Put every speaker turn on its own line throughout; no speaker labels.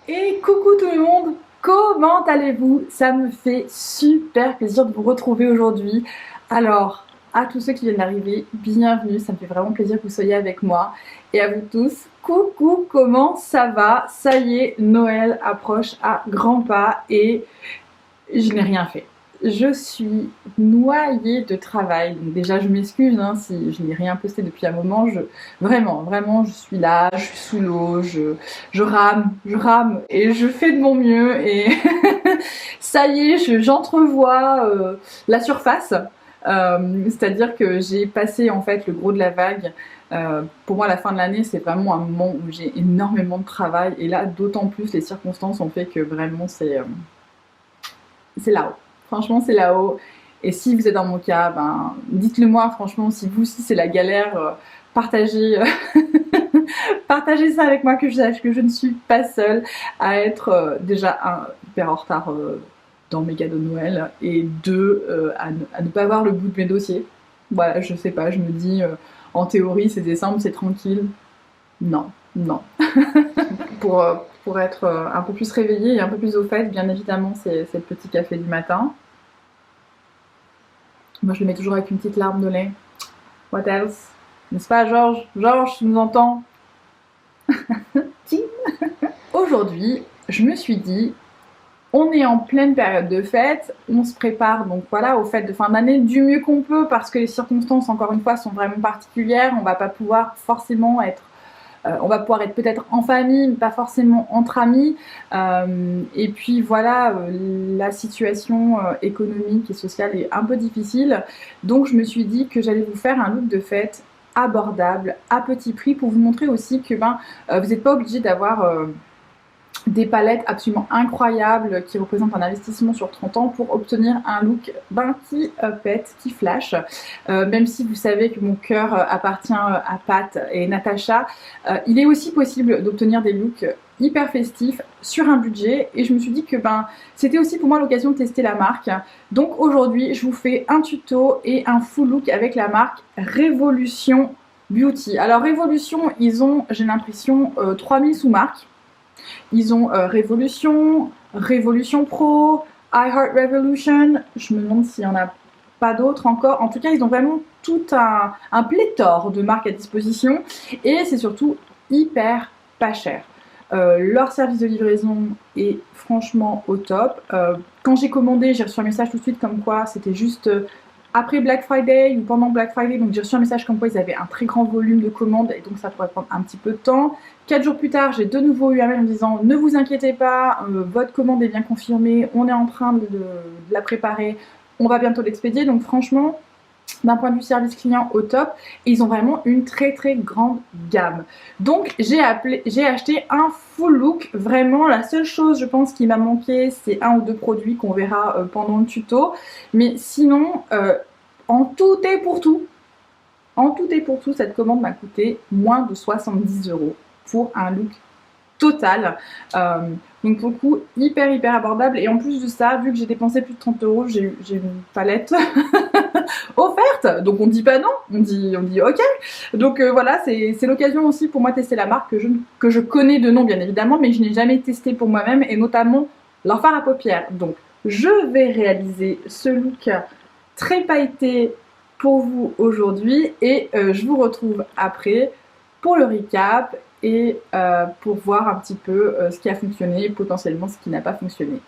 Et coucou tout le monde, comment allez-vous? Ça me fait super plaisir de vous retrouver aujourd'hui. Alors, à tous ceux qui viennent d'arriver, bienvenue, ça me fait vraiment plaisir que vous soyez avec moi. Et à vous tous, coucou, comment ça va? Ça y est, Noël approche à grands pas et je n'ai rien fait. Je suis noyée de travail. Donc déjà, je m'excuse si je n'ai rien posté depuis un moment. Vraiment, je suis là, je suis sous l'eau, je rame et je fais de mon mieux. Et ça y est, j'entrevois la surface. C'est-à-dire que j'ai passé en fait le gros de la vague. Pour moi, la fin de l'année, c'est vraiment un moment où j'ai énormément de travail. Et là, d'autant plus, les circonstances ont fait que vraiment, c'est là-haut. Franchement, c'est là-haut. Et si vous êtes dans mon cas, ben, dites-le moi, franchement, si vous aussi c'est la galère, partagez, partagez ça avec moi, que je sache que je ne suis pas seule à être déjà hyper en retard dans mes cadeaux de Noël, et deux, à ne pas avoir le bout de mes dossiers. Voilà, je sais pas, je me dis, en théorie, c'est décembre, c'est tranquille. Non, non. Pour être un peu plus réveillée et un peu plus au fait, bien évidemment, c'est le petit café du matin. Moi, je le mets toujours avec une petite larme de lait. What else? N'est-ce pas, Georges? Georges, tu nous entends? Aujourd'hui, je me suis dit, on est en pleine période de fête, on se prépare donc voilà aux fêtes de fin d'année du mieux qu'on peut parce que les circonstances, encore une fois, sont vraiment particulières. On va pas pouvoir forcément être on va pouvoir être peut-être en famille, mais pas forcément entre amis. Et puis voilà, la situation économique et sociale est un peu difficile. Donc je me suis dit que j'allais vous faire un look de fête abordable, à petit prix, pour vous montrer aussi que vous n'êtes pas obligé d'avoir des palettes absolument incroyables qui représentent un investissement sur 30 ans pour obtenir un look qui pète, qui flash. Même si vous savez que mon cœur appartient à Pat et Natacha, il est aussi possible d'obtenir des looks hyper festifs sur un budget, et je me suis dit que c'était aussi pour moi l'occasion de tester la marque. Donc aujourd'hui, je vous fais un tuto et un full look avec la marque Révolution Beauty. Alors Révolution, ils ont, j'ai l'impression, 3000 sous-marques. Ils ont Révolution, Révolution Pro, iHeart Revolution. Je me demande s'il n'y en a pas d'autres encore. En tout cas, ils ont vraiment tout un pléthore de marques à disposition. Et c'est surtout hyper pas cher. Leur service de livraison est franchement au top. Quand j'ai commandé, j'ai reçu un message tout de suite comme quoi c'était juste après Black Friday ou pendant Black Friday. Donc j'ai reçu un message comme quoi ils avaient un très grand volume de commandes et donc ça pourrait prendre un petit peu de temps. 4 jours plus tard, j'ai de nouveau eu un mail en me disant ne vous inquiétez pas, votre commande est bien confirmée, on est en train de la préparer, on va bientôt l'expédier. Donc franchement, d'un point de vue service client, au top. Et ils ont vraiment une très très grande gamme. Donc j'ai acheté un full look. Vraiment, la seule chose je pense qui m'a manqué, c'est un ou deux produits qu'on verra pendant le tuto. Mais sinon, en tout et pour tout, cette commande m'a coûté moins de 70 € pour un look total. Donc pour le coup, hyper abordable. Et en plus de ça, vu que j'ai dépensé plus de 30 €, j'ai une palette offerte. Donc on dit pas non, on dit ok. Donc voilà, c'est l'occasion aussi pour moi de tester la marque que je connais de nom bien évidemment, mais je n'ai jamais testé pour moi-même, et notamment leur fard à paupières. Donc je vais réaliser ce look très pailleté pour vous aujourd'hui, et je vous retrouve après pour le recap et pour voir un petit peu ce qui a fonctionné et potentiellement ce qui n'a pas fonctionné.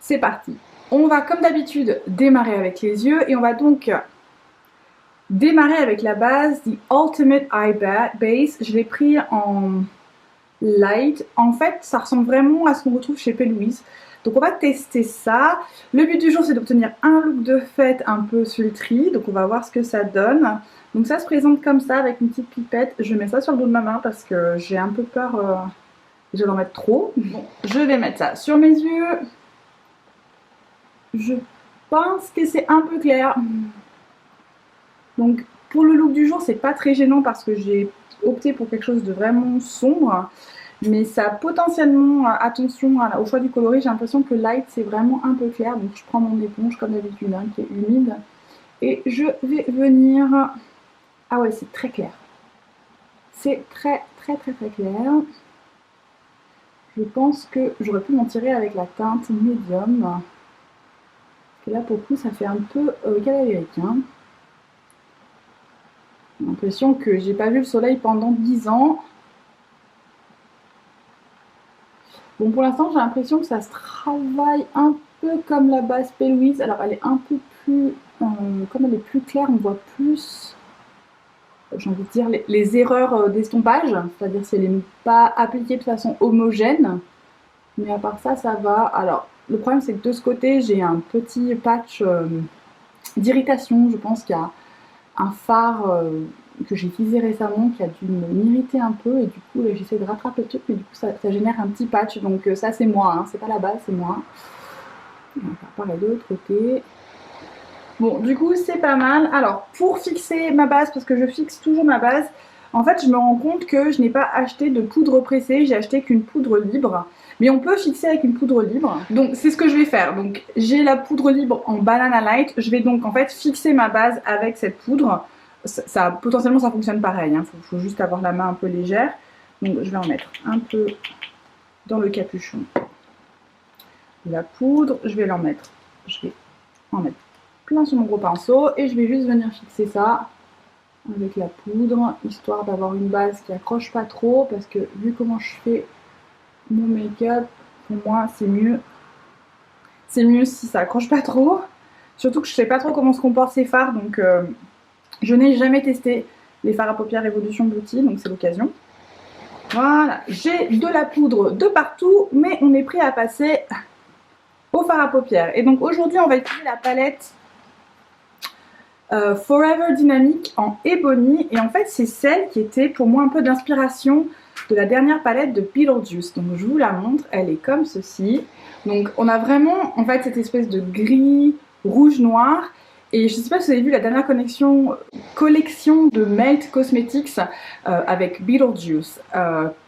C'est parti. On va comme d'habitude démarrer avec les yeux, et on va donc démarrer avec la base, The Ultimate Eye Base. Je l'ai pris en light. En fait, ça ressemble vraiment à ce qu'on retrouve chez P. Louise. Donc on va tester ça. Le but du jour, c'est d'obtenir un look de fête un peu sultry. Donc on va voir ce que ça donne. Donc ça se présente comme ça avec une petite pipette. Je mets ça sur le dos de ma main parce que j'ai un peu peur déjà d'en mettre trop. Bon, je vais mettre ça sur mes yeux. Je pense que c'est un peu clair. Donc pour le look du jour, c'est pas très gênant parce que j'ai opté pour quelque chose de vraiment sombre. Mais ça potentiellement, attention au choix du coloris, j'ai l'impression que light c'est vraiment un peu clair. Donc je prends mon éponge comme d'habitude qui est humide. Et je vais venir... Ah ouais, c'est très clair. C'est très clair. je pense que j'aurais pu m'en tirer avec la teinte médium. Parce que là, pour le coup, ça fait un peu cadavérique. Hein. J'ai l'impression que j'ai pas vu le soleil pendant 10 ans. Bon, pour l'instant, j'ai l'impression que ça se travaille un peu comme la base P. Louise. Alors, elle est un peu plus... comme elle est plus claire, on voit plus... j'ai envie de dire, les erreurs d'estompage. C'est-à-dire si elle n'est pas appliquée de façon homogène. Mais à part ça, ça va. Alors, le problème, c'est que de ce côté, j'ai un petit patch d'irritation. Je pense qu'il y a un phare que j'ai utilisé récemment qui a dû m'irriter un peu. Et du coup, là, j'essaie de rattraper le truc, mais du coup, ça génère un petit patch. Donc, ça, c'est moi. Hein. C'est pas la base, c'est moi. On va pareil de l'autre côté. Bon, du coup, c'est pas mal. Alors, pour fixer ma base, parce que je fixe toujours ma base, en fait, je me rends compte que je n'ai pas acheté de poudre pressée. J'ai acheté qu'une poudre libre. Mais on peut fixer avec une poudre libre. Donc c'est ce que je vais faire. Donc j'ai la poudre libre en Banana Light. Je vais donc en fait fixer ma base avec cette poudre. Potentiellement ça fonctionne pareil. Hein. Faut juste avoir la main un peu légère. Donc je vais en mettre un peu dans le capuchon. La poudre, je vais en mettre plein sur mon gros pinceau. Et je vais juste venir fixer ça avec la poudre. Histoire d'avoir une base qui accroche pas trop. Parce que vu comment je fais mon make-up, pour moi c'est mieux si ça accroche pas trop, surtout que je sais pas trop comment se comportent ces fards, donc je n'ai jamais testé les fards à paupières Revolution Beauty, donc c'est l'occasion. Voilà, j'ai de la poudre de partout, mais on est prêt à passer au fard à paupières. Et donc aujourd'hui on va utiliser la palette Forever Dynamic en Ebony, et en fait c'est celle qui était pour moi un peu d'inspiration de la dernière palette de Beetlejuice. Donc je vous la montre, elle est comme ceci. Donc on a vraiment en fait cette espèce de gris, rouge, noir. Et je ne sais pas si vous avez vu la dernière collection de Melt Cosmetics avec Beetlejuice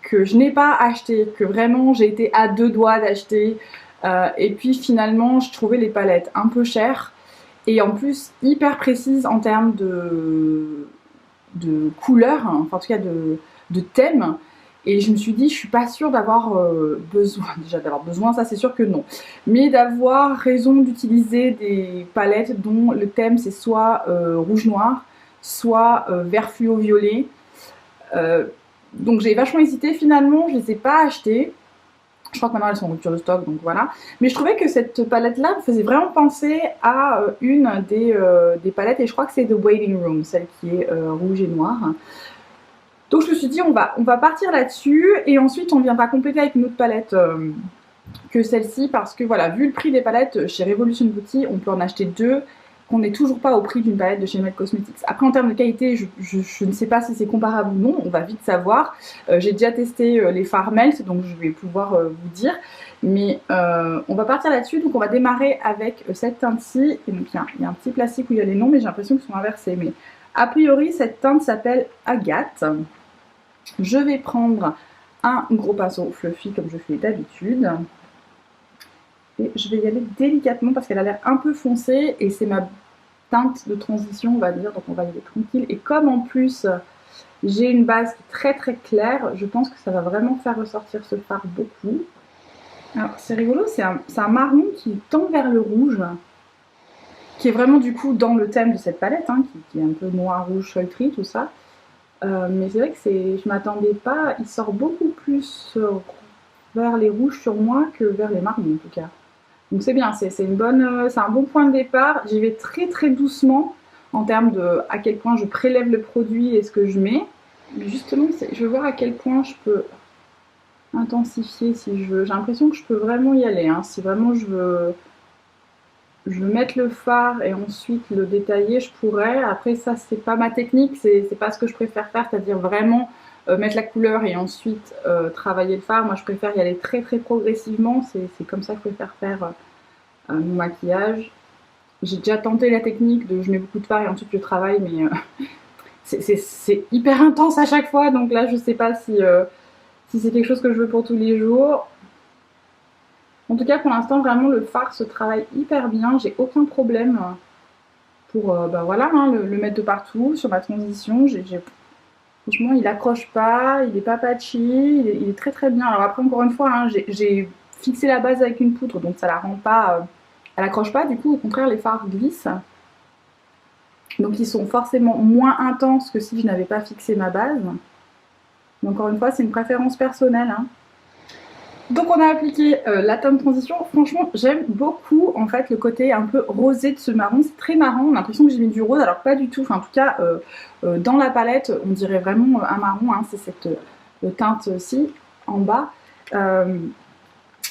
que je n'ai pas acheté, que vraiment j'ai été à deux doigts d'acheter. Et puis finalement je trouvais les palettes un peu chères et en plus hyper précises en termes de couleurs, hein, enfin en tout cas de thème. Et je me suis dit, je suis pas sûre d'avoir besoin, déjà d'avoir besoin, ça c'est sûr que non, mais d'avoir raison d'utiliser des palettes dont le thème c'est soit rouge-noir, soit vert fluo-violet. Donc j'ai vachement hésité, finalement je les ai pas achetées. Je crois que maintenant elles sont en rupture de stock, donc voilà. Mais je trouvais que cette palette-là me faisait vraiment penser à une des palettes, et je crois que c'est The Waiting Room, celle qui est rouge et noire. Donc je me suis dit on va partir là-dessus et ensuite on viendra compléter avec une autre palette que celle-ci, parce que voilà, vu le prix des palettes chez Revolution Beauty, on peut en acheter deux, qu'on n'est toujours pas au prix d'une palette de chez Melt Cosmetics. Après en termes de qualité, je ne sais pas si c'est comparable ou non, on va vite savoir. J'ai déjà testé les fards Melt, donc je vais pouvoir vous dire. Mais on va partir là-dessus, donc on va démarrer avec cette teinte-ci. Et donc il y a un petit plastique où il y a les noms, mais j'ai l'impression qu'ils sont inversés. Mais a priori, cette teinte s'appelle Agathe. Je vais prendre un gros pinceau fluffy comme je fais d'habitude. Et je vais y aller délicatement parce qu'elle a l'air un peu foncée et c'est ma teinte de transition, on va dire. Donc on va y aller tranquille. Et comme en plus j'ai une base très très claire, je pense que ça va vraiment faire ressortir ce fard beaucoup. Alors c'est rigolo, c'est un marron qui tend vers le rouge, qui est vraiment du coup dans le thème de cette palette, hein, qui est un peu noir, rouge, feutré, tout ça. Mais c'est vrai que je m'attendais pas, il sort beaucoup plus vers les rouges sur moi que vers les marrons en tout cas. Donc c'est bien, c'est un bon point de départ. J'y vais très très doucement en termes de à quel point je prélève le produit et ce que je mets. Mais justement, je veux voir à quel point je peux intensifier si je veux. J'ai l'impression que je peux vraiment y aller. Hein. Si vraiment je veux mettre le fard et ensuite le détailler, je pourrais. Après ça, c'est pas ma technique, c'est pas ce que je préfère faire, c'est-à-dire vraiment mettre la couleur et ensuite travailler le fard. Moi, je préfère y aller très très progressivement. C'est comme ça que je préfère faire mon maquillage. J'ai déjà tenté la technique de je mets beaucoup de fard et ensuite je travaille, mais c'est hyper intense à chaque fois. Donc là, je sais pas si c'est quelque chose que je veux pour tous les jours. En tout cas, pour l'instant, vraiment, le fard se travaille hyper bien. J'ai aucun problème pour voilà, hein, le mettre de partout sur ma transition. Franchement, il accroche pas, il est pas patchy, il est très très bien. Alors après, encore une fois, hein, j'ai fixé la base avec une poutre, donc ça la rend pas... elle accroche pas, du coup, au contraire, les fards glissent. Donc ils sont forcément moins intenses que si je n'avais pas fixé ma base. Mais encore une fois, c'est une préférence personnelle, hein. Donc on a appliqué la tome transition. Franchement, j'aime beaucoup en fait le côté un peu rosé de ce marron. C'est très marrant. On a l'impression que j'ai mis du rose, alors pas du tout. Enfin, en tout cas, dans la palette, on dirait vraiment un marron, hein. C'est cette teinte-ci en bas.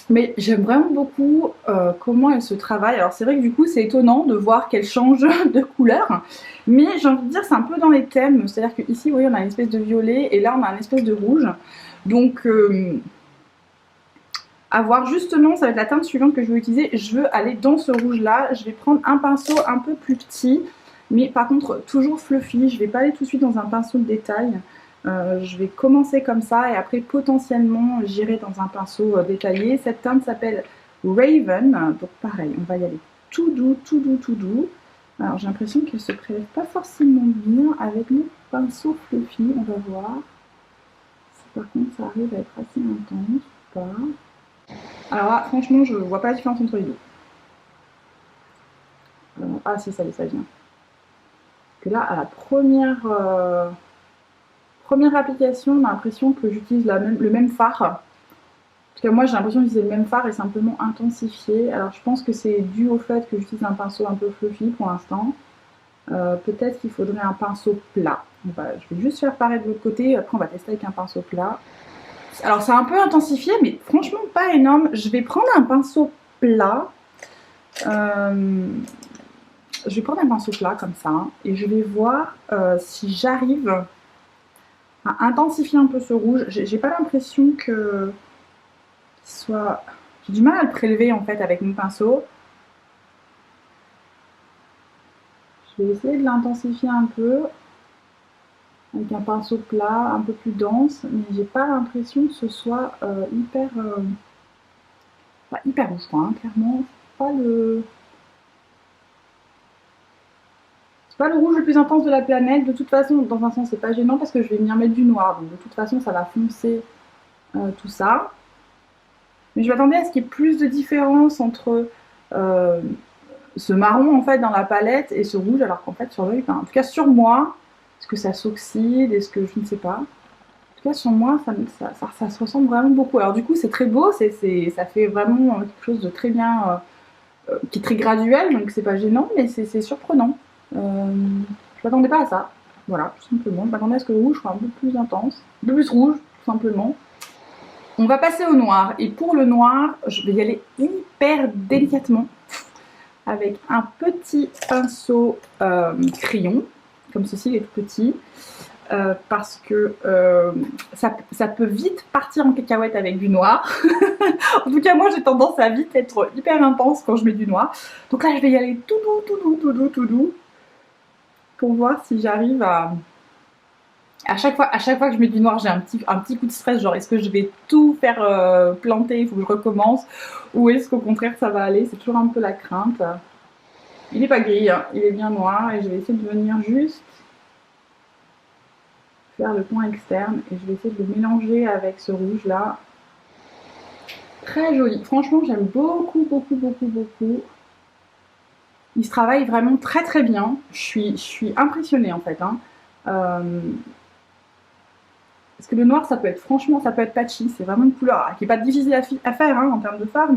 Mais j'aime vraiment beaucoup comment elle se travaille. Alors c'est vrai que du coup c'est étonnant de voir qu'elle change de couleur. Mais j'ai envie de dire c'est un peu dans les thèmes. C'est-à-dire qu'ici, vous voyez, on a une espèce de violet et là on a une espèce de rouge. Donc... à voir justement, ça va être la teinte suivante que je vais utiliser. Je veux aller dans ce rouge là, je vais prendre un pinceau un peu plus petit, mais par contre toujours fluffy. Je vais pas aller tout de suite dans un pinceau de détail, je vais commencer comme ça et après potentiellement j'irai dans un pinceau détaillé. Cette teinte s'appelle Raven, donc pareil, on va y aller tout doux, tout doux, tout doux. Alors j'ai l'impression qu'elle se prélève pas forcément bien avec mon pinceau fluffy, on va voir si par contre ça arrive à être assez intense ou pas. Alors là, franchement, je vois pas la différence entre les deux. Ah si, ça vient. Parce que là, à la première application, on a l'impression que j'utilise le même fard. En tout cas, moi, j'ai l'impression d'utiliser le même fard et simplement intensifié. Alors, je pense que c'est dû au fait que j'utilise un pinceau un peu fluffy pour l'instant. Peut-être qu'il faudrait un pinceau plat. Je vais juste faire pareil de l'autre côté. Après, on va tester avec un pinceau plat. Alors c'est un peu intensifié, mais franchement pas énorme. Je vais prendre un pinceau plat. Je vais prendre un pinceau plat comme ça et je vais voir si j'arrive à intensifier un peu ce rouge. J'ai pas l'impression que soit... J'ai du mal à le prélever en fait avec mon pinceau. Je vais essayer de l'intensifier un peu avec un pinceau plat, un peu plus dense, mais j'ai pas l'impression que ce soit hyper rouge, quoi, hein, clairement. C'est pas le rouge le plus intense de la planète. De toute façon, dans un sens, c'est pas gênant parce que je vais venir mettre du noir. Donc de toute façon, ça va foncer tout ça. Mais je m'attendais à ce qu'il y ait plus de différence entre ce marron en fait dans la palette et ce rouge, alors qu'en fait sur l'œil, en tout cas sur moi, est-ce que ça s'oxyde, est-ce que je ne sais pas. En tout cas sur moi, ça se ressemble vraiment beaucoup. Alors du coup, c'est très beau, ça fait vraiment quelque chose de très bien, qui est très graduel, donc c'est pas gênant, mais c'est surprenant. Je m'attendais pas à ça. Voilà, tout simplement. Je m'attendais à ce que le rouge soit un peu plus intense, un peu plus rouge, tout simplement. On va passer au noir. Et pour le noir, je vais y aller hyper délicatement avec un petit pinceau crayon, comme ceci, il est tout petit. Parce que ça peut vite partir en cacahuète avec du noir. En tout cas, moi, j'ai tendance à vite être hyper intense quand je mets du noir. Donc là, je vais y aller tout doux, tout doux, tout doux, tout doux, pour voir si j'arrive à... À chaque fois que je mets du noir, j'ai un petit coup de stress, genre est-ce que je vais tout faire planter, il faut que je recommence, ou est-ce qu'au contraire ça va aller, c'est toujours un peu la crainte. Il est pas gris, hein, il est bien noir, et je vais essayer de venir juste faire le point externe, et je vais essayer de le mélanger avec ce rouge là. Très joli, franchement j'aime beaucoup, beaucoup, beaucoup, beaucoup. Il se travaille vraiment très très bien, je suis impressionnée en fait, hein. Parce que le noir, ça peut être, franchement, ça peut être patchy. C'est vraiment une couleur qui n'est pas difficile à faire hein, en termes de fard,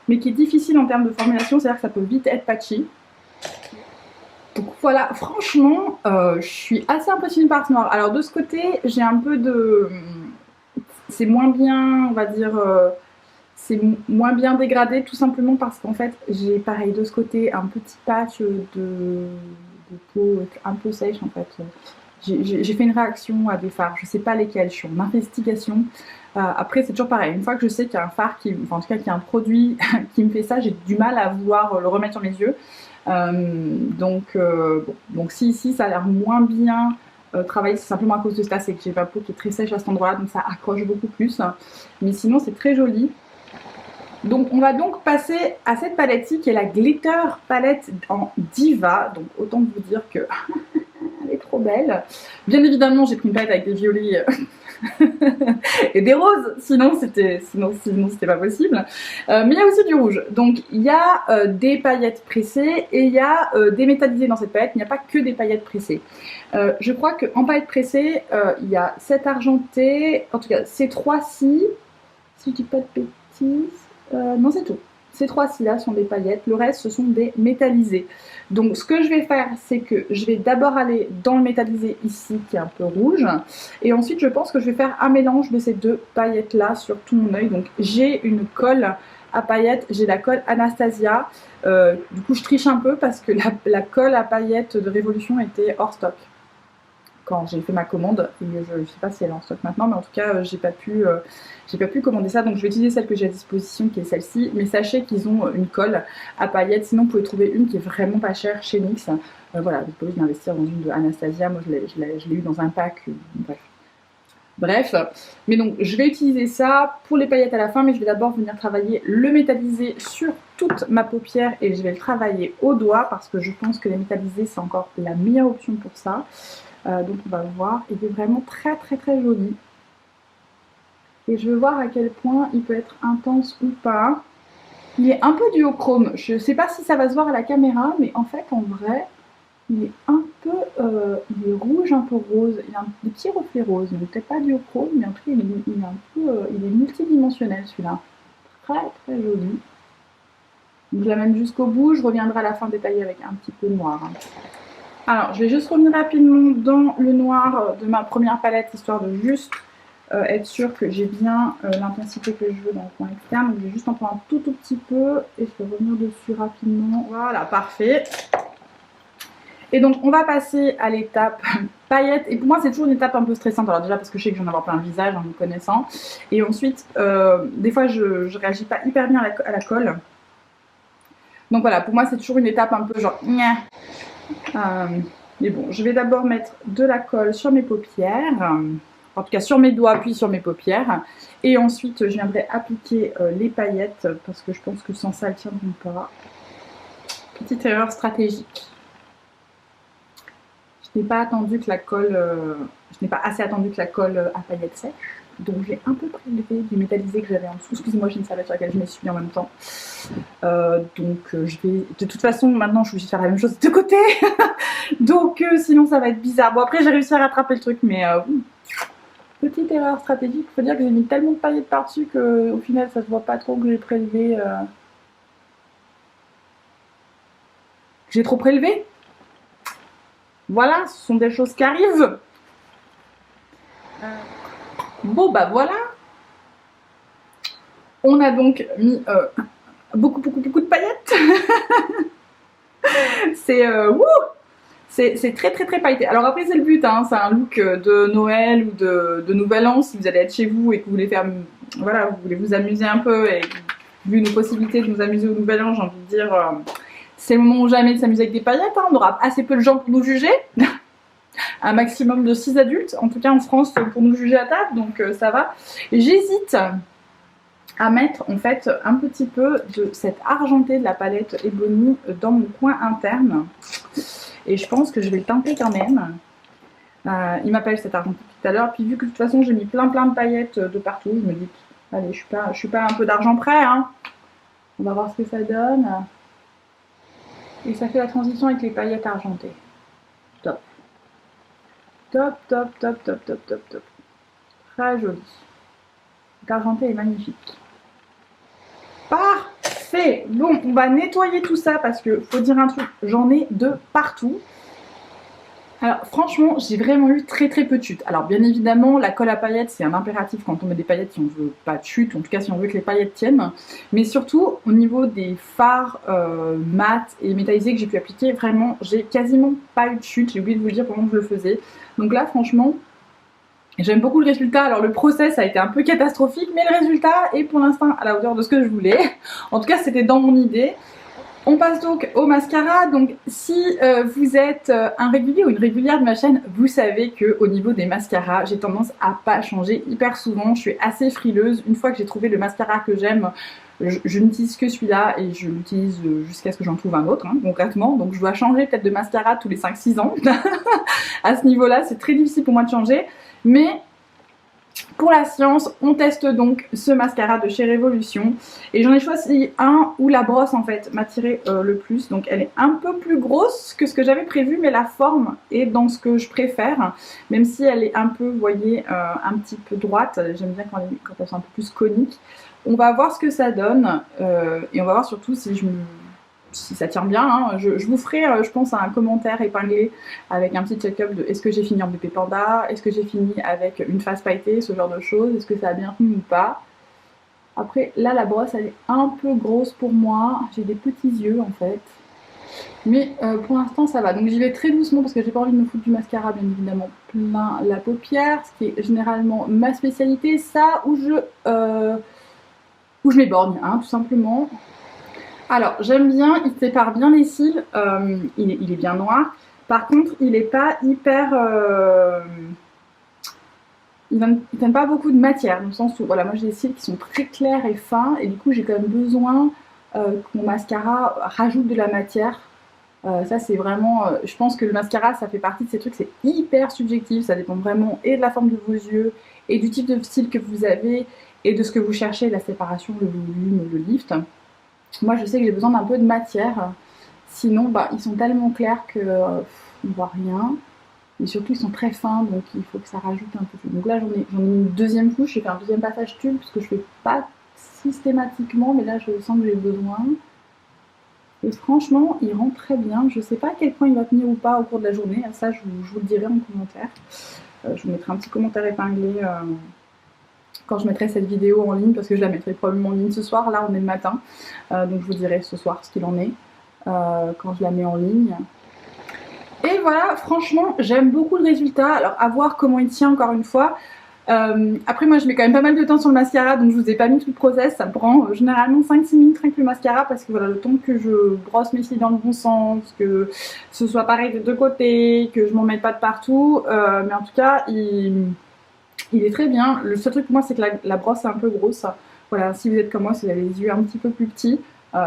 mais qui est difficile en termes de formulation. C'est-à-dire que ça peut vite être patchy. Donc voilà, franchement, je suis assez impressionnée par ce noir. Alors de ce côté, j'ai un peu de... C'est moins bien, on va dire... c'est moins bien dégradé, tout simplement parce qu'en fait, j'ai pareil de ce côté un petit patch de peau un peu sèche en fait. J'ai fait une réaction à des fards, je sais pas lesquels, je suis en investigation. Après c'est toujours pareil, une fois que je sais qu'il y a un fard, en tout cas qu'il y a un produit qui me fait ça, j'ai du mal à vouloir le remettre sur mes yeux. Donc si ici ça a l'air moins bien travaillé, c'est simplement à cause de ça, c'est que j'ai ma peau qui est très sèche à cet endroit là, donc ça accroche beaucoup plus. Mais sinon c'est très joli. Donc on va donc passer à cette palette-ci qui est la Glitter Palette en Diva. Donc autant vous dire que trop belle. Bien évidemment, j'ai pris une palette avec des violets et des roses, sinon c'était pas possible. Mais il y a aussi du rouge. Donc il y a des paillettes pressées et il y a des métallisés dans cette palette. Il n'y a pas que des paillettes pressées. Je crois qu'en paillettes pressées, il y a cette argentée, en tout cas ces trois-ci, si je dis pas de bêtises, non c'est tout. Ces trois-ci là sont des paillettes, le reste ce sont des métallisés. Donc ce que je vais faire, c'est que je vais d'abord aller dans le métallisé ici qui est un peu rouge, et ensuite je pense que je vais faire un mélange de ces deux paillettes là sur tout mon œil. Donc j'ai une colle à paillettes, j'ai la colle Anastasia, du coup je triche un peu parce que la colle à paillettes de Révolution était hors stock quand j'ai fait ma commande, et je ne sais pas si elle est en stock maintenant, mais en tout cas j'ai pas pu commander ça, donc je vais utiliser celle que j'ai à disposition qui est celle-ci. Mais sachez qu'ils ont une colle à paillettes, sinon vous pouvez trouver une qui est vraiment pas chère chez NYX. Voilà, vous pouvez investir dans une de Anastasia, moi je l'ai eu dans un pack, bref. Mais donc je vais utiliser ça pour les paillettes à la fin, mais je vais d'abord venir travailler le métallisé sur toute ma paupière et je vais le travailler au doigt parce que je pense que les métallisés c'est encore la meilleure option pour ça. Donc on va voir, il est vraiment très très très joli. Et je veux voir à quel point il peut être intense ou pas. Il est un peu duochrome, je ne sais pas si ça va se voir à la caméra, mais en fait en vrai, il est un peu, il est rouge, un peu rose, il a des petits reflets roses, donc peut-être pas duochrome, mais en tout cas il est multidimensionnel celui-là. Très très joli. Donc je l'amène jusqu'au bout, je reviendrai à la fin détailler avec un petit peu noir. Alors, je vais juste revenir rapidement dans le noir de ma première palette, histoire de juste être sûr que j'ai bien l'intensité que je veux dans le coin externe. Donc, je vais juste en prendre un tout petit peu et je vais revenir dessus rapidement. Voilà, parfait. Et donc, on va passer à l'étape paillettes. Et pour moi, c'est toujours une étape un peu stressante. Alors déjà, parce que je sais que j'en ai avoir plein le visage en me connaissant. Et ensuite, des fois, je réagis pas hyper bien à la colle. Donc voilà, pour moi, c'est toujours une étape un peu genre... mais bon, je vais d'abord mettre de la colle sur mes paupières, en tout cas sur mes doigts puis sur mes paupières, et ensuite je viendrai appliquer les paillettes parce que je pense que sans ça elles ne tiendront pas. Petite erreur stratégique. Je n'ai pas attendu que la colle, je n'ai pas assez attendu que la colle à paillettes sèche. Donc j'ai un peu prélevé du métallisé que j'avais en dessous. Excusez-moi, j'ai une serviette sur laquelle je m'essuie en même temps. Donc je vais... De toute façon, maintenant je suis obligée de faire la même chose de côté. Donc sinon ça va être bizarre. Bon après j'ai réussi à rattraper le truc, mais petite erreur stratégique. Il faut dire que j'ai mis tellement de paillettes par-dessus qu'au final ça se voit pas trop que j'ai prélevé. J'ai trop prélevé. Voilà, ce sont des choses qui arrivent. Bon bah voilà, on a donc mis beaucoup de paillettes. C'est très pailleté. Alors après c'est le but, hein, c'est un look de Noël ou de Nouvel An si vous allez être chez vous et que vous voulez faire, voilà, vous voulez vous amuser un peu et vu nos possibilités de nous amuser au Nouvel An, j'ai envie de dire, c'est le moment ou jamais de s'amuser avec des paillettes, hein, on aura assez peu de gens pour nous juger. Un maximum de 6 adultes, en tout cas en France, pour nous juger à table, donc ça va. J'hésite à mettre en fait un petit peu de cette argentée de la palette Ebony dans mon coin interne. Et je pense que je vais le teinter quand même. Il m'appelle cet argenté tout à l'heure. Puis vu que de toute façon j'ai mis plein de paillettes de partout, je me dis, allez, je suis pas un peu d'argent près, hein. On va voir ce que ça donne. Et ça fait la transition avec les paillettes argentées. Top. Top. Très joli. L'argenté est magnifique. Parfait. Bon, on va nettoyer tout ça parce que faut dire un truc, j'en ai de partout. Alors franchement, j'ai vraiment eu très peu de chutes. Alors bien évidemment, la colle à paillettes, c'est un impératif quand on met des paillettes si on veut pas de chute, en tout cas si on veut que les paillettes tiennent. Mais surtout, au niveau des fards mat et métallisés que j'ai pu appliquer, vraiment, j'ai quasiment pas eu de chute. J'ai oublié de vous le dire pendant que je le faisais. Donc là, franchement, j'aime beaucoup le résultat. Alors le process a été un peu catastrophique, mais le résultat est pour l'instant à la hauteur de ce que je voulais. En tout cas, c'était dans mon idée. On passe donc au mascara. Donc si vous êtes un régulier ou une régulière de ma chaîne, vous savez que au niveau des mascaras, j'ai tendance à pas changer hyper souvent. Je suis assez frileuse. Une fois que j'ai trouvé le mascara que j'aime, Je n'utilise que celui-là et je l'utilise jusqu'à ce que j'en trouve un autre, hein, concrètement. Donc je dois changer peut-être de mascara tous les 5-6 ans. À ce niveau-là, c'est très difficile pour moi de changer. Mais pour la science, on teste donc ce mascara de chez Révolution. Et j'en ai choisi un où la brosse en fait m'a tiré le plus. Donc elle est un peu plus grosse que ce que j'avais prévu, mais la forme est dans ce que je préfère. Même si elle est un peu, vous voyez, un petit peu droite. J'aime bien quand elles sont un peu plus coniques. On va voir ce que ça donne. Et on va voir surtout si ça tient bien, hein. Je vous ferai, je pense, un commentaire épinglé avec un petit check-up de est-ce que j'ai fini en bébé panda, est-ce que j'ai fini avec une face pailletée, ce genre de choses, est-ce que ça a bien tenu ou pas. Après, là, la brosse, elle est un peu grosse pour moi. J'ai des petits yeux, en fait. Mais pour l'instant, ça va. Donc j'y vais très doucement parce que j'ai pas envie de me foutre du mascara, bien évidemment, plein la paupière, ce qui est généralement ma spécialité. Ça, où je m'éborgne, hein, tout simplement. Alors, j'aime bien, il sépare bien les cils, il est bien noir. Par contre, il n'est pas hyper... il donne pas beaucoup de matière, dans le sens où, voilà, moi j'ai des cils qui sont très clairs et fins, et du coup j'ai quand même besoin que mon mascara rajoute de la matière. Ça c'est vraiment... je pense que le mascara, ça fait partie de ces trucs, c'est hyper subjectif, ça dépend vraiment et de la forme de vos yeux, et du type de cils que vous avez, et de ce que vous cherchez, la séparation, le volume, le lift. Moi, je sais que j'ai besoin d'un peu de matière. Sinon, bah, ils sont tellement clairs que on voit rien. Et surtout, ils sont très fins, donc il faut que ça rajoute un peu. Donc là, j'en ai une deuxième couche. J'ai fait un deuxième passage tube, parce que je fais pas systématiquement, mais là, je sens que j'ai besoin. Et franchement, il rend très bien. Je sais pas à quel point il va tenir ou pas au cours de la journée. Ça, je vous le dirai en commentaire. Je vous mettrai un petit commentaire épinglé quand je mettrai cette vidéo en ligne, parce que je la mettrai probablement en ligne ce soir. Là, on est le matin, donc je vous dirai ce soir ce qu'il en est quand je la mets en ligne. Et voilà, franchement, j'aime beaucoup le résultat. Alors, à voir comment il tient encore une fois. Après, moi, je mets quand même pas mal de temps sur le mascara, donc je vous ai pas mis tout le process. Ça prend généralement 5-6 minutes rien que le mascara, parce que voilà, le temps que je brosse mes cils dans le bon sens, que ce soit pareil de deux côtés, que je m'en mette pas de partout. Mais en tout cas, il est très bien. Le seul truc pour moi, c'est que la brosse est un peu grosse. Voilà, si vous êtes comme moi, si vous avez les yeux un petit peu plus petits,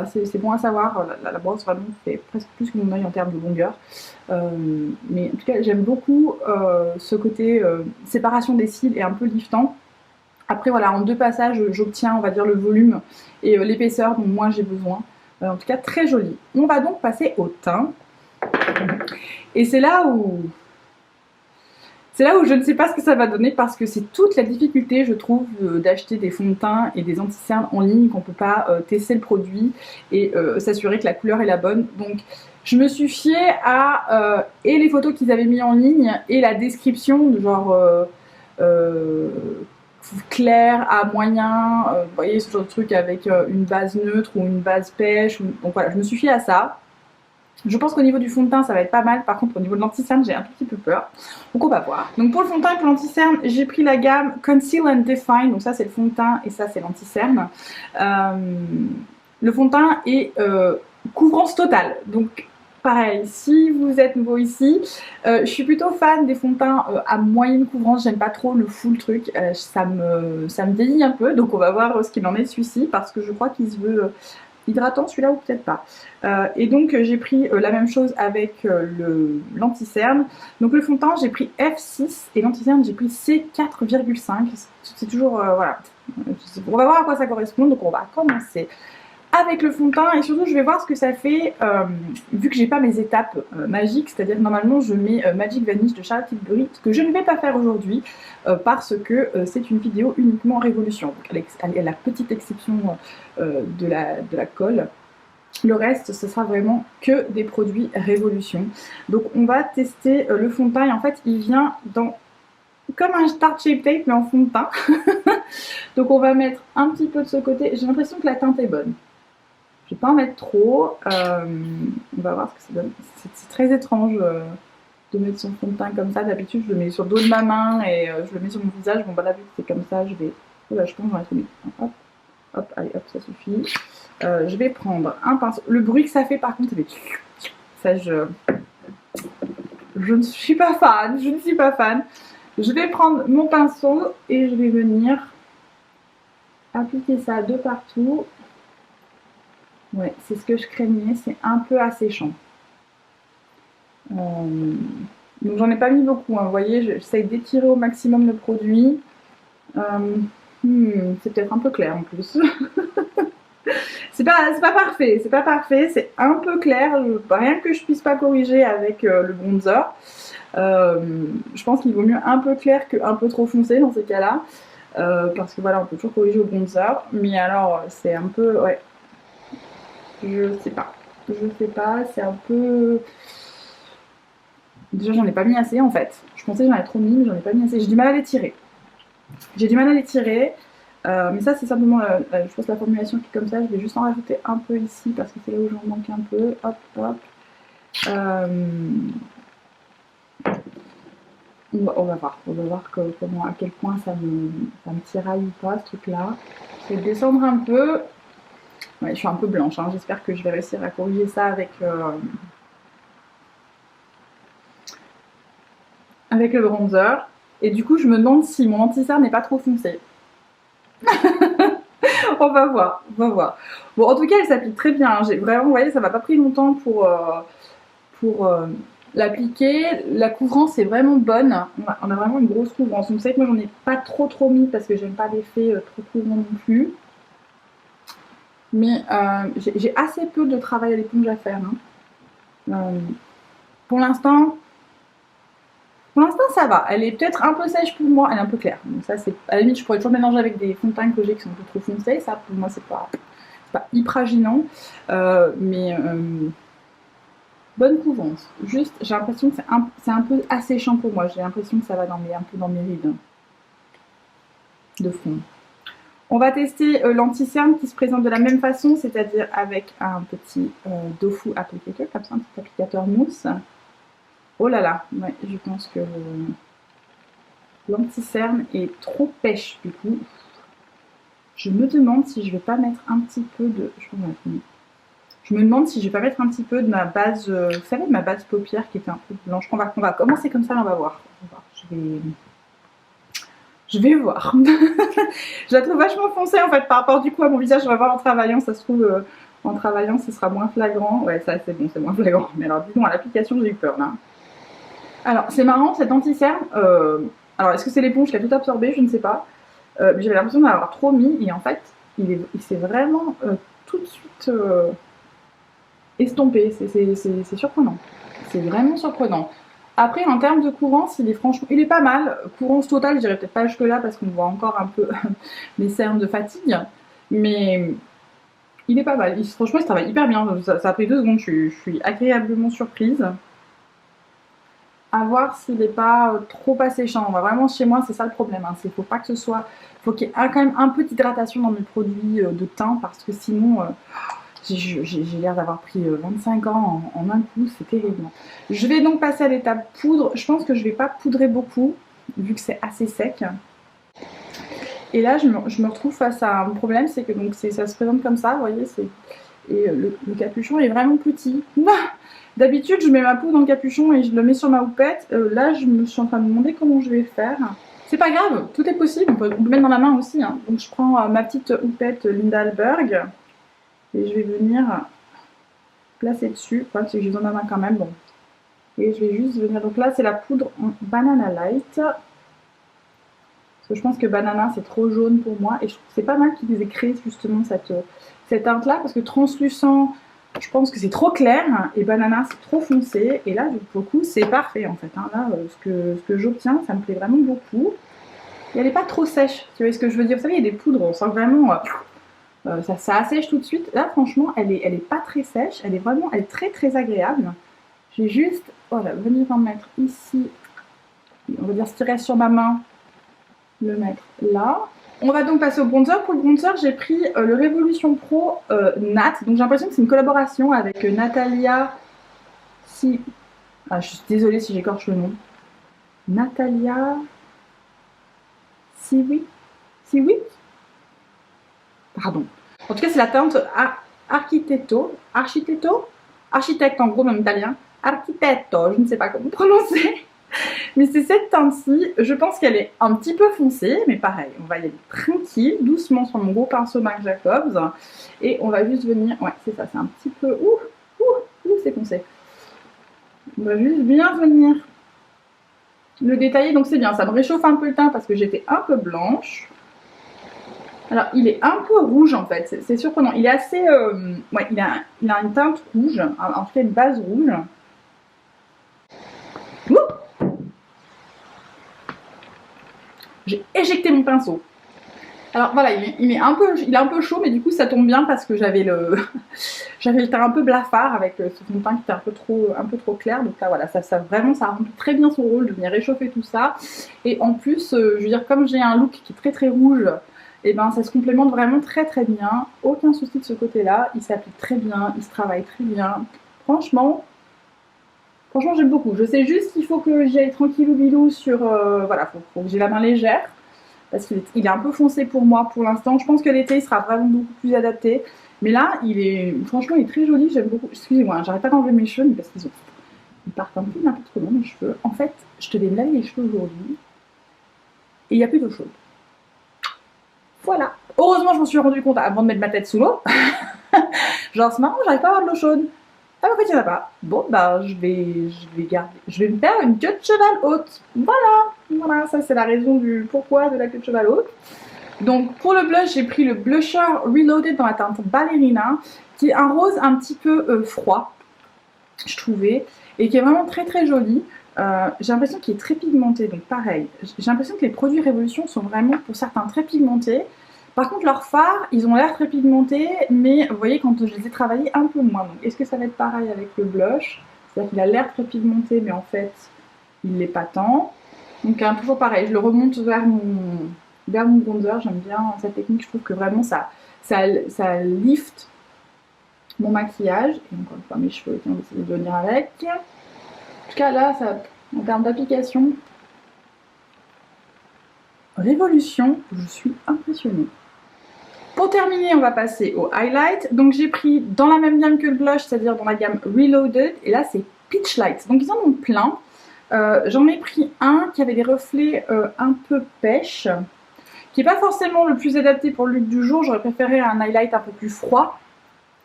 c'est bon à savoir. La brosse vraiment fait presque plus que mon œil en termes de longueur. Mais en tout cas, j'aime beaucoup ce côté séparation des cils et un peu liftant. Après, voilà, en deux passages, j'obtiens, on va dire, le volume et l'épaisseur dont moi j'ai besoin. En tout cas, très joli. On va donc passer au teint. Et c'est là où je ne sais pas ce que ça va donner, parce que c'est toute la difficulté, je trouve, d'acheter des fonds de teint et des anti-cernes en ligne, qu'on ne peut pas tester le produit et s'assurer que la couleur est la bonne. Donc je me suis fiée à et les photos qu'ils avaient mis en ligne et la description de genre clair à moyen, vous voyez, ce genre de truc avec une base neutre ou une base pêche. Donc voilà, je me suis fiée à ça. Je pense qu'au niveau du fond de teint, ça va être pas mal. Par contre, au niveau de l'anti-cerne, j'ai un tout petit peu peur. Donc on va voir. Donc pour le fond de teint et pour l'anti-cerne, j'ai pris la gamme Conceal and Define. Donc ça, c'est le fond de teint et ça, c'est l'anti-cerne. Le fond de teint est couvrance totale. Donc pareil, si vous êtes nouveau ici, je suis plutôt fan des fonds de teint à moyenne couvrance. J'aime pas trop le full truc. Ça me délie un peu. Donc on va voir ce qu'il en est celui-ci, parce que je crois qu'il se veut... hydratant celui-là ou peut-être pas. Et donc j'ai pris la même chose avec l'anti-cerne. Donc le fond de teint j'ai pris F6 et l'anti-cerne j'ai pris C4,5. C'est toujours voilà. On va voir à quoi ça correspond. Donc on va commencer avec le fond de teint et surtout je vais voir ce que ça fait vu que j'ai pas mes étapes magiques, c'est-à-dire que normalement je mets Magic Vanish de Charlotte Tilbury, ce que je ne vais pas faire aujourd'hui parce que c'est une vidéo uniquement Révolution. Donc, à la petite exception de la colle, le reste ce sera vraiment que des produits Révolution. Donc on va tester le fond de teint et en fait il vient dans comme un Tarte Shape Tape mais en fond de teint. Donc on va mettre un petit peu de ce côté. J'ai l'impression que la teinte est bonne. Je vais pas en mettre trop. On va voir ce que ça donne. C'est très étrange de mettre son fond de teint comme ça. D'habitude, je le mets sur le dos de ma main et je le mets sur mon visage. Bon, bah là, vu que c'est comme ça, je vais. Oula, je pense que j'en ai trop mis. Hop, hop, allez, hop, ça suffit. Je vais prendre un pinceau. Le bruit que ça fait, par contre, ça, je ne suis pas fan. Je ne suis pas fan. Je vais prendre mon pinceau et je vais venir appliquer ça de partout. Ouais, c'est ce que je craignais, c'est un peu asséchant. Donc j'en ai pas mis beaucoup, hein. Vous voyez, j'essaye d'étirer au maximum le produit. C'est peut-être un peu clair en plus. C'est pas parfait, c'est pas parfait, c'est un peu clair, rien que je puisse pas corriger avec le bronzer. Je pense qu'il vaut mieux un peu clair qu'un peu trop foncé dans ces cas-là. Parce que voilà, on peut toujours corriger au bronzer. Mais alors, c'est un peu. Ouais. Je sais pas. Je sais pas, c'est un peu. Déjà, j'en ai pas mis assez en fait. Je pensais que j'en avais trop mis, mais j'en ai pas mis assez. J'ai du mal à les tirer. J'ai du mal à les tirer. Mais ça, c'est simplement, je pense, la formulation qui est comme ça. Je vais juste en rajouter un peu ici parce que c'est là où j'en manque un peu. Hop, hop. On va voir comment, à quel point ça me tiraille ou pas ce truc-là. Je vais descendre un peu. Ouais, je suis un peu blanche, hein. J'espère que je vais réussir à corriger ça avec le bronzer. Et du coup, je me demande si mon anti-cerne n'est pas trop foncé. On va voir, on va voir. Bon, en tout cas, elle s'applique très bien, hein. J'ai vraiment, vous voyez, ça m'a pas pris longtemps pour l'appliquer. La couvrance est vraiment bonne. On a vraiment une grosse couvrance. Donc, vous savez que moi, j'en ai pas trop mis parce que j'aime pas l'effet trop couvrant non plus. Mais j'ai assez peu de travail à l'éponge à faire, hein. Pour l'instant, ça va. Elle est peut-être un peu sèche pour moi. Elle est un peu claire. Donc ça, c'est à la limite, je pourrais toujours mélanger avec des fonds de teint que j'ai qui sont un peu trop foncés. Ça, pour moi, c'est pas hyper gênant. Mais bonne couvrance. Juste, j'ai l'impression que c'est un peu asséchant pour moi. J'ai l'impression que ça va un peu dans mes rides de fond. On va tester l'anti-cerne qui se présente de la même façon, c'est-à-dire avec un petit Dofu applicator, comme ça, un petit applicateur mousse. Oh là là, ouais, je pense que l'anti-cerne est trop pêche du coup. Je me demande si je vais pas mettre un petit peu de. Je me demande si je vais pas mettre un petit peu de ma base, vous savez, de ma base paupière qui était un peu blanche. On va commencer comme ça, on va voir. Je vais voir. Je la trouve vachement foncée en fait par rapport du coup à mon visage. On va voir en travaillant, ça se trouve en travaillant ce sera moins flagrant. Ouais, ça c'est bon, c'est moins flagrant. Mais alors disons à l'application j'ai eu peur là. Alors c'est marrant cet anti-cerne. Alors est-ce que c'est l'éponge qui a tout absorbé? Je ne sais pas. Mais j'avais l'impression d'en avoir trop mis et en fait il s'est vraiment tout de suite estompé. C'est surprenant. C'est vraiment surprenant. Après, en termes de couvrance, il est pas mal. Couvrance totale, je dirais peut-être pas jusque-là parce qu'on voit encore un peu mes cernes de fatigue. Mais il est pas mal. Franchement, il travaille hyper bien. Ça a pris 2 secondes. Je suis agréablement surprise. À voir s'il n'est pas trop asséchant. Vraiment, chez moi, c'est ça le problème. Hein. Faut pas que ce soit. Faut qu'il y ait quand même un peu d'hydratation dans mes produits de teint parce que sinon. J'ai l'air d'avoir pris 25 ans en un coup, c'est terrible. Je vais donc passer à l'étape poudre. Je pense que je ne vais pas poudrer beaucoup, vu que c'est assez sec. Et là, je me retrouve face à un problème, c'est que donc, ça se présente comme ça, vous voyez, et le capuchon est vraiment petit. D'habitude, je mets ma poudre dans le capuchon et je le mets sur ma houppette. Là, je me suis en train de demander comment je vais faire. C'est pas grave, tout est possible, on peut le mettre dans la main aussi. Hein. Donc je prends ma petite houppette Lindalberg. Et je vais venir placer dessus. Le problème, c'est que j'ai besoin de ma main quand même. Bon. Et je vais juste venir. Donc là, c'est la poudre en Banana Light. Parce que je pense que Banana, c'est trop jaune pour moi. Et je trouve que c'est pas mal qu'ils aient créé justement cette teinte-là. Parce que translucent, je pense que c'est trop clair. Et Banana, c'est trop foncé. Et là, pour le coup, c'est parfait en fait. Hein. Là, ce que j'obtiens, ça me plaît vraiment beaucoup. Et elle n'est pas trop sèche. Tu vois ce que je veux dire? Vous savez, il y a des poudres, on sent vraiment. Ça assèche tout de suite. Là, franchement, elle est pas très sèche. Elle est très agréable. Je vais juste venir en mettre ici. On va dire ce qui reste sur ma main. Le mettre là. On va donc passer au bronzer. Pour le bronzer, j'ai pris le Révolution Pro Nat. Donc j'ai l'impression que c'est une collaboration avec Natalia. Je suis désolée si j'écorche le nom. Natalia. Siwi. Pardon. En tout cas, c'est la teinte architecte en gros, même italien. Architetto, je ne sais pas comment prononcer. Mais c'est cette teinte-ci, je pense qu'elle est un petit peu foncée, mais pareil, on va y aller tranquille, doucement sur mon gros pinceau Marc Jacobs. Et on va juste venir, ouais c'est ça, c'est un petit peu, c'est foncé. On va juste bien venir le détailler, donc c'est bien, ça me réchauffe un peu le teint parce que j'étais un peu blanche. Alors il est un peu rouge en fait, c'est surprenant, il est assez, ouais il a une teinte rouge, en tout cas une base rouge. J'ai éjecté mon pinceau. Alors voilà, il est un peu chaud, mais du coup ça tombe bien parce que j'avais le teint un peu blafard avec ce fond de teint qui était un peu trop clair. Donc là voilà, ça vraiment ça remplit très bien son rôle de venir réchauffer tout ça. Et en plus, je veux dire, comme j'ai un look qui est très rouge, et ben ça se complémente vraiment très bien. Aucun souci de ce côté-là, il s'applique très bien, il se travaille très bien. Franchement j'aime beaucoup. Je sais juste qu'il faut que j'y aille tranquillou bilou sur, voilà, faut que j'ai la main légère. Parce qu'il est un peu foncé pour moi pour l'instant. Je pense que l'été il sera vraiment beaucoup plus adapté. Mais là, franchement, il est très joli. J'aime beaucoup. Excusez-moi, j'arrête pas d'enlever mes cheveux parce ils partent un peu n'importe comment mes cheveux. En fait, je te vais me laver les cheveux aujourd'hui et il n'y a plus d'eau chaude. Voilà. Heureusement, je m'en suis rendu compte avant de mettre ma tête sous l'eau. Genre, c'est marrant, j'arrive pas à avoir de l'eau chaude. Ah, en fait, il n'y en a pas. Bon, bah, je vais me faire une queue de cheval haute. Voilà, ça c'est la raison du pourquoi de la queue de cheval haute. Donc, pour le blush, j'ai pris le blusher Reloaded dans la teinte Ballerina, qui est un rose un petit peu froid, je trouvais, et qui est vraiment très joli. J'ai l'impression qu'il est très pigmenté, donc pareil. J'ai l'impression que les produits Révolution sont vraiment, pour certains, très pigmentés. Par contre, leurs fards, ils ont l'air très pigmentés, mais vous voyez, quand je les ai travaillés, un peu moins. Donc, est-ce que ça va être pareil avec le blush? C'est-à-dire qu'il a l'air très pigmenté, mais en fait, il l'est pas tant. Donc, toujours pareil, je le remonte vers mon bronzer. J'aime bien cette technique, je trouve que vraiment, ça lift mon maquillage. Et encore une fois, mes cheveux qui ont décidé de venir avec. En tout cas, là, en termes d'application, Révolution, je suis impressionnée. Pour terminer, on va passer au highlight. Donc j'ai pris dans la même gamme que le blush, c'est-à-dire dans la gamme Reloaded. Et là, c'est Peach Light. Donc ils en ont plein. J'en ai pris un qui avait des reflets un peu pêche, qui n'est pas forcément le plus adapté pour le look du jour. J'aurais préféré un highlight un peu plus froid,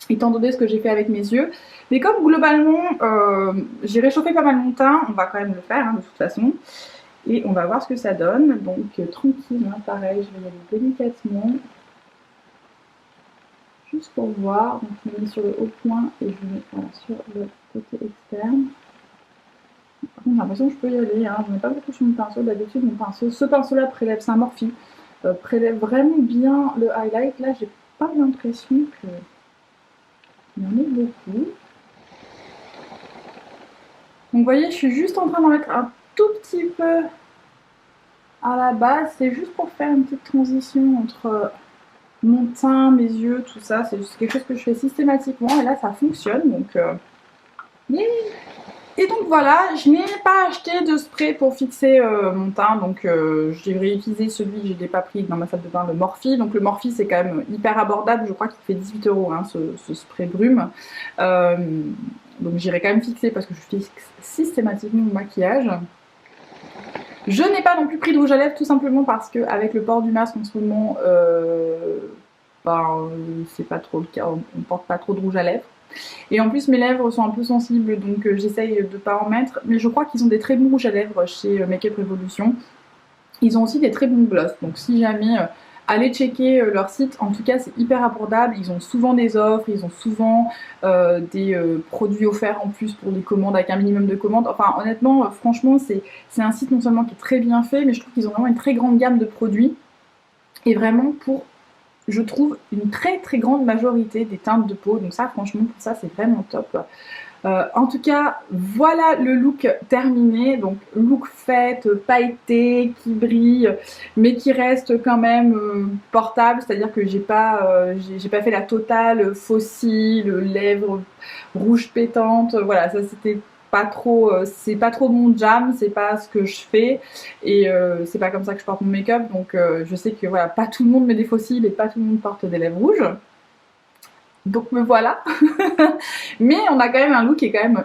étant donné ce que j'ai fait avec mes yeux. Mais comme globalement, j'ai réchauffé pas mal mon teint, on va quand même le faire hein, de toute façon. Et on va voir ce que ça donne. Donc tranquille, hein, pareil, je vais y aller délicatement. Juste pour voir. Donc je me mets sur le haut point et je me mets sur le côté externe. J'ai l'impression que je peux y aller. Hein. Je ne mets pas beaucoup sur mon pinceau. D'habitude, ce pinceau-là prélève, c'est un Morphe, prélève vraiment bien le highlight. Là, j'ai pas l'impression qu'il y en ait beaucoup. Donc vous voyez, je suis juste en train d'en mettre un tout petit peu à la base. C'est juste pour faire une petite transition entre mon teint, mes yeux, tout ça. C'est quelque chose que je fais systématiquement et là ça fonctionne. Donc, yeah. Et donc voilà, je n'ai pas acheté de spray pour fixer mon teint. Donc j'ai réutilisé celui que je n'ai pas pris dans ma salle de bain, le Morphe. Donc le Morphe c'est quand même hyper abordable. Je crois qu'il fait 18 € hein, ce spray brume. Donc j'irai quand même fixer parce que je fixe systématiquement mon maquillage. Je n'ai pas non plus pris de rouge à lèvres tout simplement parce qu'avec le port du masque en ce moment, c'est pas trop le cas, on porte pas trop de rouge à lèvres. Et en plus mes lèvres sont un peu sensibles donc j'essaye de pas en mettre. Mais je crois qu'ils ont des très bons rouges à lèvres chez Make Up Revolution. Ils ont aussi des très bons gloss. Donc si jamais, allez checker leur site. En tout cas c'est hyper abordable. Ils ont souvent des offres, ils ont souvent des produits offerts en plus pour les commandes avec un minimum de commandes. Enfin honnêtement, franchement c'est un site non seulement qui est très bien fait, mais je trouve qu'ils ont vraiment une très grande gamme de produits. Et vraiment pour, je trouve, une très grande majorité des teintes de peau. Donc ça franchement pour ça c'est vraiment top. En tout cas, voilà le look terminé. Donc look fête, pailleté, qui brille, mais qui reste quand même portable. C'est-à-dire que j'ai pas fait la totale fossile, lèvres rouges pétantes. Voilà, ça c'était pas trop, c'est pas trop mon jam, c'est pas ce que je fais et c'est pas comme ça que je porte mon make-up. Donc je sais que voilà, pas tout le monde met des fossiles et pas tout le monde porte des lèvres rouges. Donc me voilà. Mais on a quand même un look qui est quand même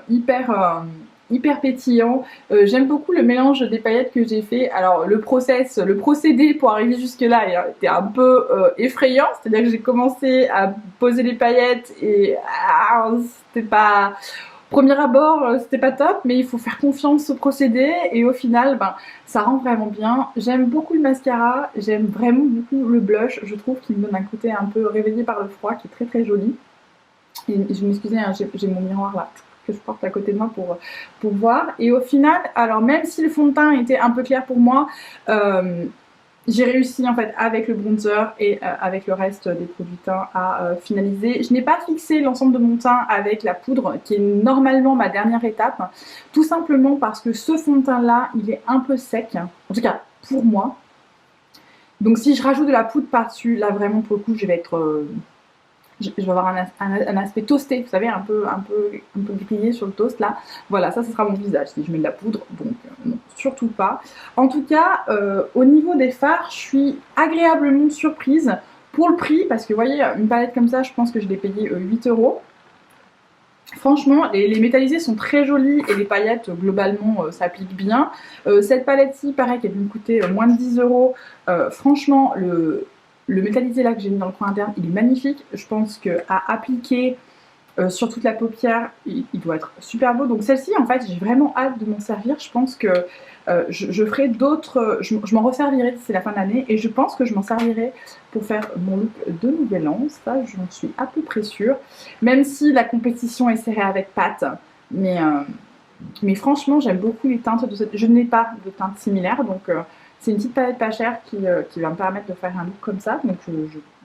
hyper pétillant. J'aime beaucoup le mélange des paillettes que j'ai fait. Alors le procédé pour arriver jusque là était un peu effrayant, c'est-à-dire que j'ai commencé à poser les paillettes et c'était pas... Premier abord, c'était pas top, mais il faut faire confiance au procédé et au final, ben, ça rend vraiment bien. J'aime beaucoup le mascara, j'aime vraiment beaucoup le blush. Je trouve qu'il me donne un côté un peu réveillé par le froid qui est très très joli. Et je m'excuse, hein, j'ai mon miroir là que je porte à côté de moi pour voir. Et au final, alors même si le fond de teint était un peu clair pour moi, j'ai réussi en fait avec le bronzer et avec le reste des produits teints à finaliser. Je n'ai pas fixé l'ensemble de mon teint avec la poudre qui est normalement ma dernière étape, tout simplement parce que ce fond de teint là il est un peu sec, en tout cas pour moi. Donc si je rajoute de la poudre par-dessus, là vraiment pour le coup je vais être... je vais avoir un aspect toasté, vous savez, un peu grillé sur le toast là. Voilà, ça ce sera mon visage si je mets de la poudre, donc non, surtout pas. En tout cas, au niveau des fards, je suis agréablement surprise pour le prix, parce que vous voyez, une palette comme ça, je pense que je l'ai payée 8 €. Franchement, les métallisés sont très jolis et les paillettes, globalement, s'appliquent bien. Cette palette-ci, pareil, qui a dû me coûter moins de 10 €. Franchement, le métallisé là que j'ai mis dans le coin interne, il est magnifique. Je pense qu'à appliquer sur toute la paupière, il doit être super beau. Donc celle-ci, en fait, j'ai vraiment hâte de m'en servir. Je pense que je ferai d'autres... Je m'en resservirai d'ici la fin de l'année et je pense que je m'en servirai pour faire mon look de nouvel an. Ça, j'en suis à peu près sûre. Même si la compétition est serrée avec Pat. Mais franchement, j'aime beaucoup les teintes de cette... Je n'ai pas de teinte similaire, donc... c'est une petite palette pas chère qui va me permettre de faire un look comme ça. Donc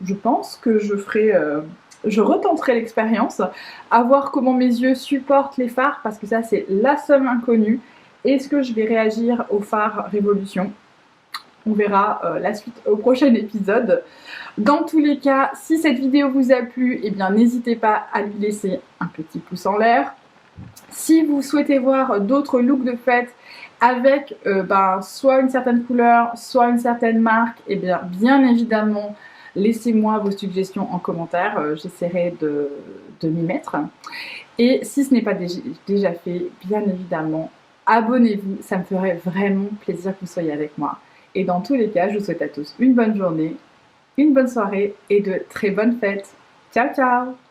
je pense que je retenterai l'expérience, à voir comment mes yeux supportent les fards, parce que ça c'est la somme inconnue. Est-ce que je vais réagir aux fards Révolution? On verra la suite au prochain épisode. Dans tous les cas, si cette vidéo vous a plu, eh bien n'hésitez pas à lui laisser un petit pouce en l'air. Si vous souhaitez voir d'autres looks de fête avec soit une certaine couleur, soit une certaine marque, et bien évidemment, laissez-moi vos suggestions en commentaire, j'essaierai de m'y mettre. Et si ce n'est pas déjà fait, bien évidemment, abonnez-vous, ça me ferait vraiment plaisir que vous soyez avec moi. Et dans tous les cas, je vous souhaite à tous une bonne journée, une bonne soirée et de très bonnes fêtes. Ciao ciao!